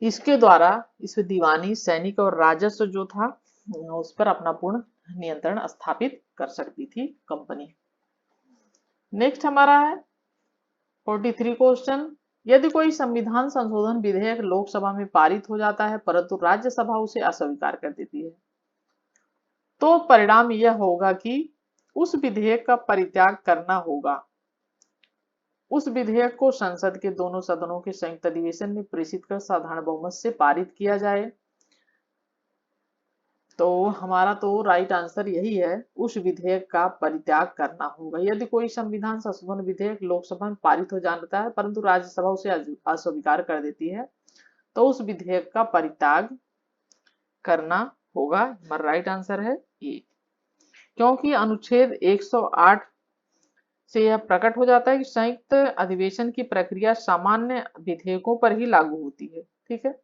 इसके द्वारा इसमें दीवानी, सैनिक और राजस्व जो था उस पर अपना पूर्ण नियंत्रण स्थापित कर सकती थी कंपनी। नेक्स्ट हमारा है 43 क्वेश्चन, यदि कोई संविधान संशोधन विधेयक लोकसभा में पारित हो जाता है परंतु राज्यसभा उसे अस्वीकार कर देती है, तो परिणाम यह होगा कि उस विधेयक का परित्याग करना होगा। उस विधेयक को संसद के दोनों सदनों के संयुक्त अधिवेशन में प्रेषित कर साधारण बहुमत से पारित किया जाए। तो हमारा तो राइट आंसर यही है, उस विधेयक का परित्याग करना होगा। यदि कोई संविधान संशोधन विधेयक लोकसभा में पारित हो जाता है परंतु राज्यसभा उसे अस्वीकार कर देती है, तो उस विधेयक का परित्याग करना होगा। हमारा राइट आंसर है ए, क्योंकि अनुच्छेद 108 से यह प्रकट हो जाता है कि संयुक्त अधिवेशन की प्रक्रिया सामान्य विधेयकों पर ही लागू होती है। ठीक है,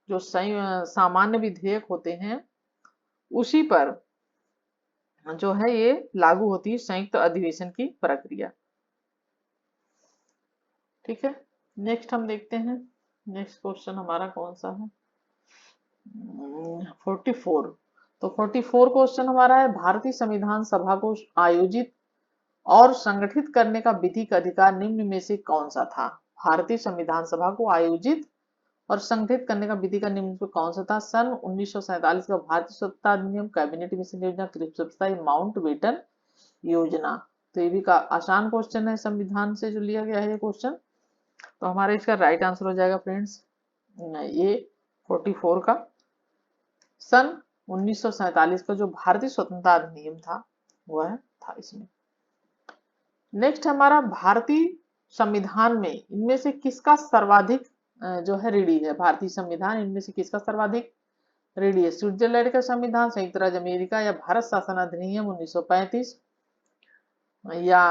जो सामान्य विधेयक होते हैं उसी पर जो है ये लागू होती है संयुक्त अधिवेशन की प्रक्रिया। ठीक है, नेक्स्ट हम देखते हैं, नेक्स्ट क्वेश्चन हमारा कौन सा है 44। तो 44 क्वेश्चन हमारा है, भारतीय संविधान सभा को आयोजित और संगठित करने का विधिक अधिकार निम्न में से कौन सा था। भारतीय संविधान सभा को आयोजित और संगठित करने का विधि का निम्न में कौन सा था। सन 1947 का भारतीय स्वतंत्रता अधिनियम, कैबिनेट मिशन योजना, व्यवस्था, माउंट बेटन योजना। तो ये भी का आसान क्वेश्चन है, संविधान से जो लिया गया है ये क्वेश्चन। तो हमारा इसका राइट आंसर हो जाएगा फ्रेंड्स ये 44 का, सन 1947 का जो भारतीय स्वतंत्रता अधिनियम था वह था इसमें। नेक्स्ट हमारा भारतीय संविधान में इनमें से किसका सर्वाधिक जो है रीढ़ी है। भारतीय संविधान इनमें से किसका सर्वाधिक रीढ़ी है। स्विट्जरलैंड का संविधान, संयुक्त राज्य अमेरिका या भारत शासन अधिनियम 1935 या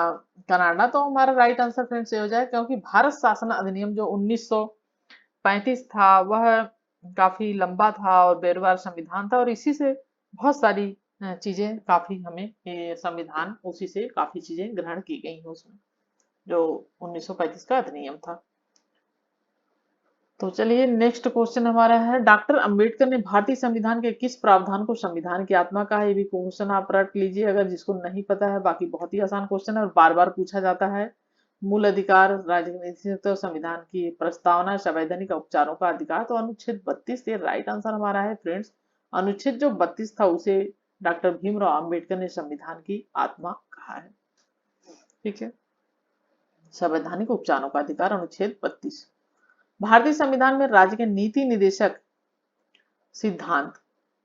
कनाडा। तो हमारा राइट आंसर फ्रेंड्स ये हो जाए, क्योंकि भारत शासन अधिनियम जो 1935 था वह काफी लंबा था और बेरवार संविधान था और इसी से बहुत सारी चीजें काफी हमें संविधान उसी से काफी चीजें ग्रहण की गई हैं उसमें। जो 1935 का अधिनियम था। तो चलिए नेक्स्ट क्वेश्चन हमारा है, डॉक्टर अंबेडकर ने भारतीय संविधान के किस प्रावधान को संविधान की आत्मा कहा है? ये भी क्वेश्चन आप रट लीजिए अगर जिसको नहीं पता है, बाकी बहुत ही आसान क्वेश्चन है और बार बार पूछा जाता है। मूल अधिकार, राजनीति तो संविधान की प्रस्तावना, संवैधानिक उपचारों का अधिकार। तो अनुच्छेद 32 ये राइट आंसर हमारा है फ्रेंड्स। अनुच्छेद जो 32 था उसे डॉक्टर भीमराव अंबेडकर ने संविधान की आत्मा कहा है। ठीक है, संवैधानिक उपचारों का अधिकार अनुच्छेद 32। भारतीय संविधान में राज्य के नीति निदेशक सिद्धांत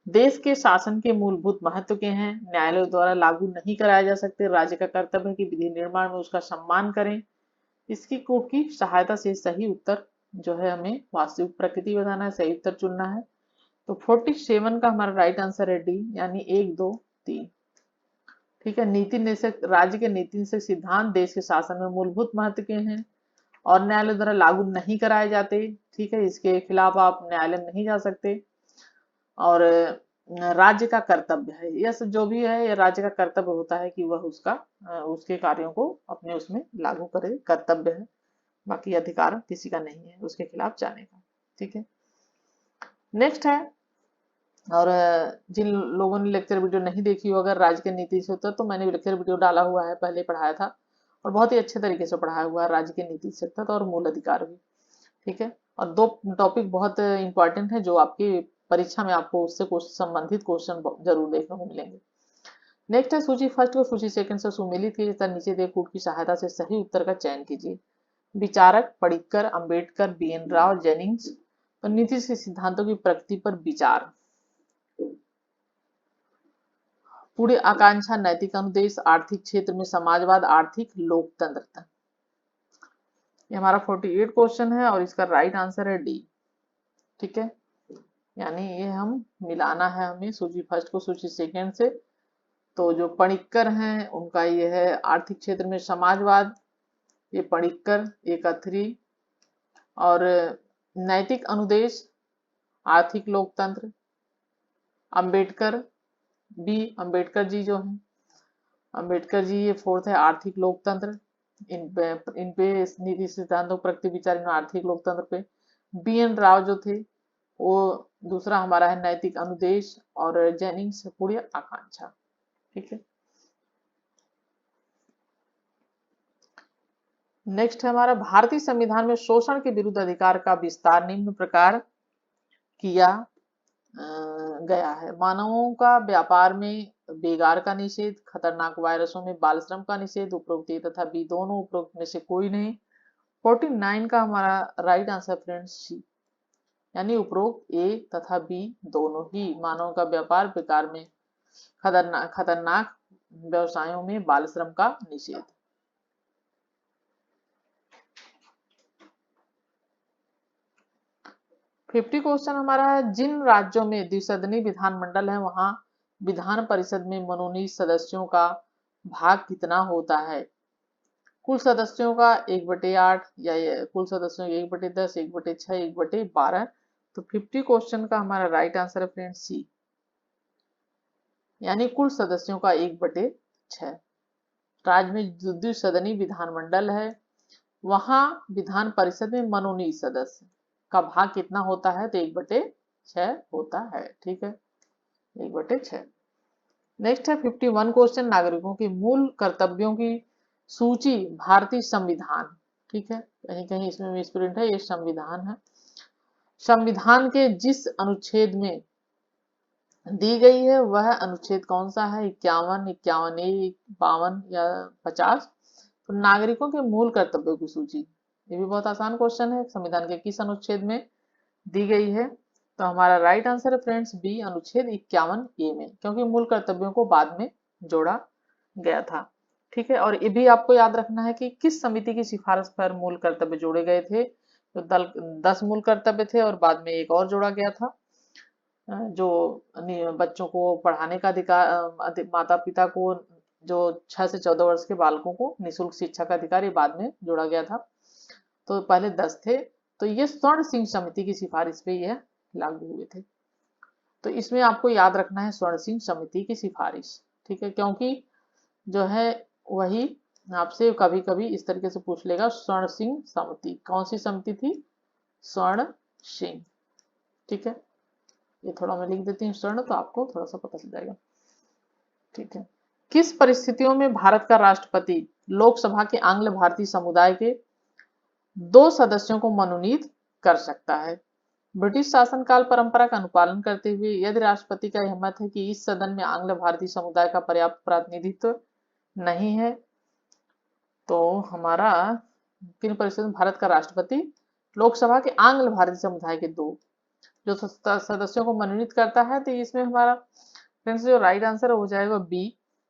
देश के शासन के मूलभूत महत्व के हैं, न्यायालयों द्वारा लागू नहीं कराए जा सकते, राज्य का कर्तव्य है कि विधि निर्माण में उसका सम्मान करें, इसकी कोर्ट की सहायता से सही उत्तर जो है हमें वास्तविक प्रकृति बताना है, सही उत्तर चुनना है। तो 47 का हमारा राइट आंसर है डी, यानी 1 2 3। ठीक है, नीति निदेशक, राज्य के नीति निदेशक सिद्धांत देश के शासन में मूलभूत महत्व के हैं और न्यायालय द्वारा लागू नहीं कराए जाते। ठीक है, इसके खिलाफ आप न्यायालय में नहीं जा सकते। और राज्य का कर्तव्य है, यह सब जो भी है ये राज्य का कर्तव्य होता है कि वह उसके कार्यों को अपने उसमें लागू करे, कर्तव्य है, बाकी अधिकार किसी का नहीं है उसके खिलाफ जाने का। ठीक है, नेक्स्ट है, और जिन लोगों ने लेक्चर वीडियो नहीं देखी हो अगर राज्य के नीति से उत्तर, तो मैंने लेक्चर वीडियो डाला हुआ है, पहले पढ़ाया था और बहुत ही अच्छे तरीके से पढ़ाया हुआ है, राज्य के नीति से उत्तर और मूल अधिकार भी। ठीक है, और 2 टॉपिक बहुत इंपॉर्टेंट है जो आपकी परीक्षा में आपको उससे संबंधित क्वेश्चन जरूर देखने को मिलेंगे। नेक्स्ट है, सूची फर्स्ट और सूची सेकंड से सुमेलित कीजिए तथा नीचे दिए कूट की सहायता से सही उत्तर का चयन कीजिए। विचारक पडिक्कर, अंबेडकर, BN राव, जेनिंग्स। तो नीति के सिद्धांतों की प्रकृति पर विचार, पूरी आकांक्षा, नैतिक अनुदेश, आर्थिक क्षेत्र में समाजवाद, आर्थिक लोकतंत्र। ये हमारा 48 क्वेश्चन है और इसका राइट आंसर है डी। ठीक है, यानी ये हम मिलाना है हमें सूची फर्स्ट को सूची सेकंड से। तो जो पणिक्कर हैं उनका ये है आर्थिक क्षेत्र में समाजवाद, ये पणिक्कर, ये कथरी। और नैतिक अनुदेश, आर्थिक लोकतंत्र, अंबेडकर भी, अंबेडकर जी जो हैं, अंबेडकर जी ये फोर्थ है आर्थिक लोकतंत्र। इन पे नीति सिद्धांतों प्रकृति विचार आर्थिक लोकतंत्र पे। BN राव जो थे वो दूसरा हमारा है नैतिक अनुदेश, और जेनिंग्स पूरी आकांक्षा। ठीक है, नेक्स्ट है हमारा, भारतीय संविधान में शोषण के विरुद्ध अधिकार का विस्तार निम्न प्रकार किया गया है। मानवों का व्यापार में बेगार का निषेध, खतरनाक वायरसों में बाल श्रम का निषेध, उपरोक्त ए तथा बी दोनों, उपरोक्त में से कोई नहीं। 49 का हमारा राइट आंसर फ्रेंड्स सी, यानी उपरोक्त ए तथा बी दोनों ही। मानव का व्यापार बेकार में खतरनाक व्यवसायों में बाल श्रम का निषेध। फिफ्टी क्वेश्चन हमारा है, जिन राज्यों में द्विसदनी विधानमंडल है वहां विधान परिषद में मनोनीत सदस्यों का भाग कितना होता है? कुल सदस्यों का 1/8 या कुल सदस्यों 1/10, 1/6, 1/12। तो 50 क्वेश्चन का हमारा राइट आंसर है फ्रेंड्स सी, यानी कुल सदस्यों का 1/6। राज्य में द्विसदनी विधानमंडल है वहां विधान परिषद में मनोनीत सदस्य का भाग कितना होता है? तो 1/6 होता है। ठीक है, 1/6। नेक्स्ट है 51 क्वेश्चन, नागरिकों के मूल कर्तव्यों की सूची भारतीय संविधान। ठीक है, कहीं कहीं इसमें मिसप्रिंट है, ये संविधान है। संविधान के जिस अनुच्छेद में दी गई है वह अनुच्छेद कौन सा है? 51, 51A, 52 या 50? तो नागरिकों के मूल कर्तव्यों की सूची, ये भी बहुत आसान क्वेश्चन है, संविधान के किस अनुच्छेद में दी गई है? तो हमारा राइट आंसर है फ्रेंड्स बी, अनुच्छेद 51A में, क्योंकि मूल कर्तव्यों को बाद में जोड़ा गया था। ठीक है, और ये भी आपको याद रखना है कि किस समिति की सिफारिश पर मूल कर्तव्य जोड़े गए थे। तो 10 मूल कर्तव्य थे और बाद में एक और जोड़ा गया था, जो बच्चों को पढ़ाने का अधिकार, माता पिता को जो 6 से 14 वर्ष के बालकों को निःशुल्क शिक्षा का अधिकार, ये बाद में जोड़ा गया था। तो पहले 10 थे, तो ये स्वर्ण सिंह समिति की सिफारिश पे यह लागू हुए थे। तो इसमें आपको याद रखना है स्वर्ण सिंह समिति की सिफारिश। ठीक है, क्योंकि जो है वही आपसे कभी कभी इस तरीके से पूछ लेगा। स्वर्ण सिंह समिति, कौन सी समिति थी? स्वर्ण सिंह। ठीक है, ये थोड़ा मैं लिख देती हूँ स्वर्ण, तो आपको थोड़ा सा पता चल जाएगा। ठीक है, किस परिस्थितियों में भारत का राष्ट्रपति लोकसभा के आंग्ल भारतीय समुदाय के 2 सदस्यों को मनोनीत कर सकता है? ब्रिटिश शासनकाल परंपरा का अनुपालन करते हुए यदि राष्ट्रपति का यह मत है कि इस सदन में आंग्ल भारतीय समुदाय का पर्याप्त प्रतिनिधित्व नहीं है, तो हमारा किन परिस्थितियों में भारत का राष्ट्रपति लोकसभा के आंग्ल भारतीय समुदाय के 2 जो सदस्यों को मनोनीत करता है, तो इसमें हमारा फ्रेंड्स जो राइट आंसर हो जाएगा बी,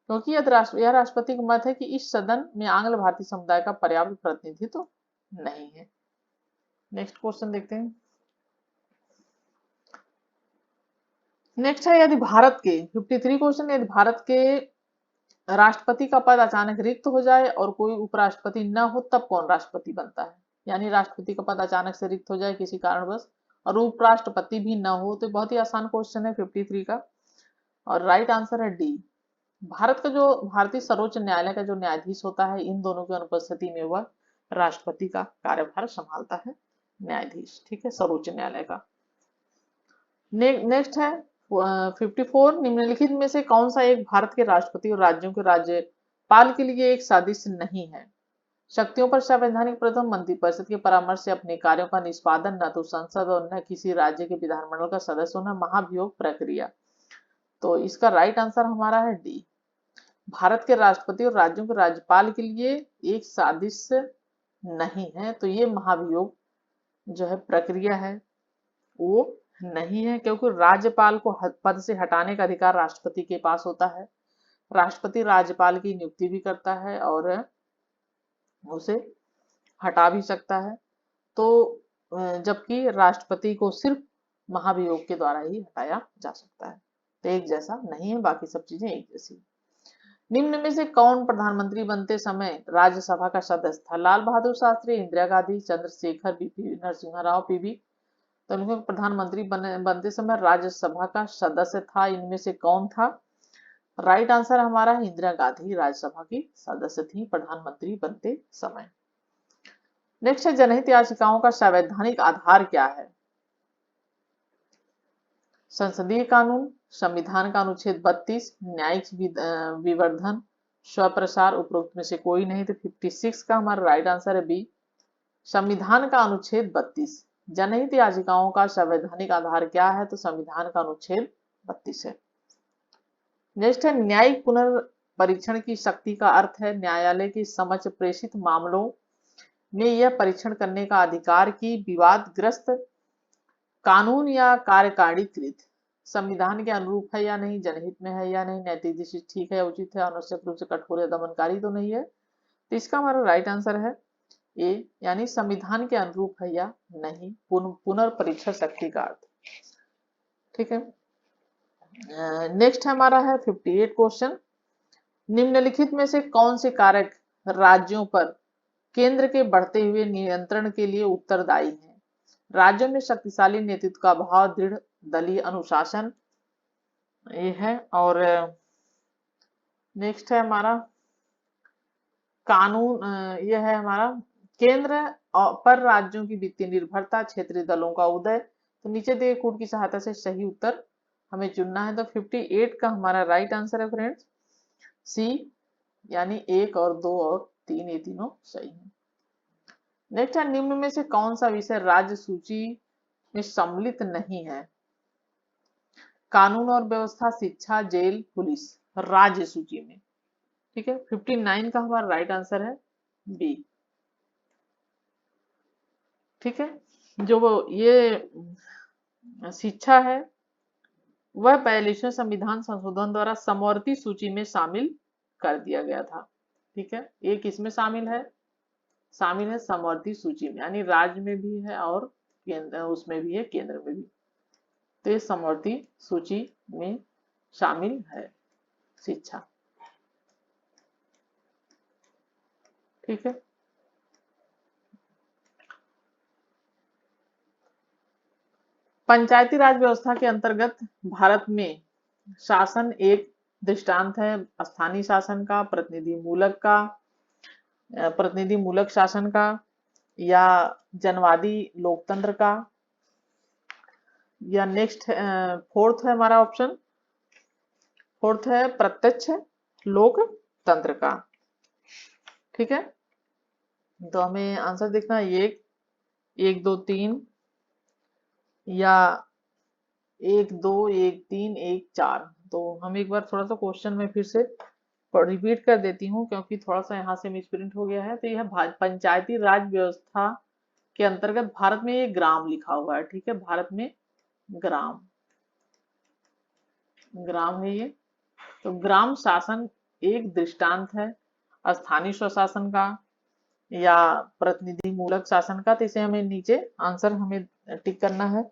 क्योंकि यह राष्ट्रपति का मत है कि इस सदन में आंग्ल भारतीय समुदाय का पर्याप्त प्रतिनिधित्व नहीं है। नेक्स्ट क्वेश्चन देखते हैं। नेक्स्ट है, यदि भारत के 53 क्वेश्चन, यदि भारत के राष्ट्रपति का पद अचानक रिक्त हो जाए और कोई उपराष्ट्रपति न हो, तब कौन राष्ट्रपति बनता है? यानी राष्ट्रपति का पद अचानक से रिक्त हो जाए किसी कारणवश और उपराष्ट्रपति भी न हो, तो बहुत ही आसान क्वेश्चन है 53 का, और राइट आंसर है डी। भारत का जो भारतीय सर्वोच्च न्यायालय का जो न्यायाधीश होता है, इन दोनों की अनुपस्थिति में वह राष्ट्रपति का कार्यभार संभालता है, न्यायाधीश। ठीक है, सर्वोच्च न्यायालय का। नेक्स्ट है 54, निम्नलिखित में से कौन सा एक भारत के राष्ट्रपति और राज्यों के राज्यपाल के लिए एक सादृश्य नहीं है? शक्तियों पर संवैधानिक प्रथम मंत्रिपरिषद के परामर्श से अपने कार्यों का निष्पादन, न तो संसद और न किसी राज्य के विधानमंडल का सदस्य होना, महाभियोग प्रक्रिया। तो इसका राइट आंसर हमारा है डी। भारत के राष्ट्रपति और राज्यों के राज्यपाल के लिए एक सादृश्य नहीं है, तो ये महाभियोग जो है प्रक्रिया है वो नहीं है, क्योंकि राज्यपाल को पद से हटाने का अधिकार राष्ट्रपति के पास होता है। राष्ट्रपति राज्यपाल की नियुक्ति भी करता है और उसे हटा भी सकता है, तो जबकि राष्ट्रपति को सिर्फ महाभियोग के द्वारा ही हटाया जा सकता है। तो एक जैसा नहीं है, बाकी सब चीजें एक जैसी। निम्न में से कौन प्रधानमंत्री बनते समय राज्यसभा का सदस्य था? लाल बहादुर शास्त्री, इंदिरा गांधी, चंद्रशेखर, नरसिम्हा राव, पीवी। तो इनमें प्रधानमंत्री बनते समय राज्यसभा का सदस्य था, इनमें से कौन था? राइट आंसर हमारा है इंदिरा गांधी राज्यसभा की सदस्य थी प्रधानमंत्री बनते समय। नेक्स्ट है, जनहित याचिकाओं का संवैधानिक आधार क्या है? संसदीय कानून, संविधान का अनुच्छेद 32, न्यायिक विवर्धन, स्वप्रसार, उपरोक्त में से कोई नहीं। तो 56 का हमारा राइट आंसर है बी, संविधान का अनुच्छेद 32। जनहित याचिकाओं का संवैधानिक आधार क्या है? तो संविधान का अनुच्छेद 32 है। नेक्स्ट है, न्यायिक पुनर्परीक्षण की शक्ति का अर्थ है न्यायालय की समक्ष प्रेषित मामलों में यह परीक्षण करने का अधिकार की विवादग्रस्त कानून या कार्यकारिणीकृत संविधान के अनुरूप है या नहीं, जनहित में है या नहीं, नैतिक दृष्टि ठीक है, उचित है, अनावश्यक रूप से कठोर या दमनकारी तो नहीं है। तो इसका हमारा राइट आंसर है ए, यानी संविधान के अनुरूप है या नहीं, पुनर्परीक्षण शक्ति का अर्थ। ठीक है, नेक्स्ट हमारा है 58 क्वेश्चन। निम्नलिखित में से कौन से कारक राज्यों पर केंद्र के बढ़ते हुए नियंत्रण के लिए उत्तरदायी हैं? राज्यों में शक्तिशाली नेतृत्व का अभाव, दृढ़ दलीय अनुशासन, ये है। और नेक्स्ट है हमारा कानून, यह है हमारा केंद्र पर राज्यों की वित्तीय निर्भरता, क्षेत्रीय दलों का उदय। तो नीचे दिए कूट की सहायता से सही उत्तर हमें चुनना है। तो 58 का हमारा राइट आंसर है फ्रेंड्स सी, यानी 1 और 2 और 3, ये तीनों सही है। नेक्स्ट है, निम्न में से कौन सा विषय राज्य सूची में सम्मिलित नहीं है? कानून और व्यवस्था, शिक्षा, जेल, पुलिस, राज्य सूची में। ठीक है, 59 का हमारा राइट आंसर है बी। ठीक है, जो ये शिक्षा है वह 42वें संविधान संशोधन द्वारा समवर्ती सूची में शामिल कर दिया गया था। ठीक है, ये किसमें शामिल है? शामिल है समवर्ती सूची में, यानी राज्य में भी है और केंद्र उसमें भी है, केंद्र में भी। तो ये समवर्ती सूची में शामिल है शिक्षा। ठीक है, पंचायती राज व्यवस्था के अंतर्गत भारत में शासन एक दृष्टांत है स्थानीय शासन का, प्रतिनिधि मूलक का, प्रतिनिधि मूलक शासन का या जनवादी लोकतंत्र का, या नेक्स्ट फोर्थ है हमारा ऑप्शन, फोर्थ है प्रत्यक्ष लोकतंत्र का। ठीक है, तो हमें आंसर देखना है ये 1 2 3 या 1 2 1 3 1 4। तो हम एक बार थोड़ा सा क्वेश्चन में फिर से रिपीट कर देती हूँ क्योंकि थोड़ा सा यहाँ से मिसप्रिंट हो गया है। तो यह पंचायती राज व्यवस्था के अंतर्गत भारत में ये ग्राम लिखा हुआ है। ठीक है, भारत में ग्राम, ग्राम है ये। तो ग्राम शासन एक दृष्टांत है स्थानीय स्वशासन का या प्रतिनिधि मूलक शासन का। तो इसे हमें नीचे आंसर हमें टिक करना है।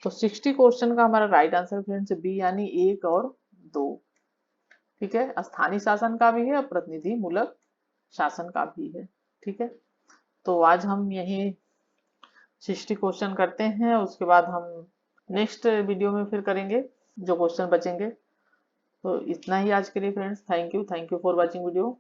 तो 60 क्वेश्चन का हमारा राइट आंसर फ्रेंड्स बी, यानी 1 और 2। ठीक है, स्थानीय शासन का भी है और प्रतिनिधि मूलक शासन का भी है। ठीक है, तो आज हम यही 60 क्वेश्चन करते हैं, उसके बाद हम नेक्स्ट वीडियो में फिर करेंगे जो क्वेश्चन बचेंगे। तो इतना ही आज के लिए friends, thank you for watching video.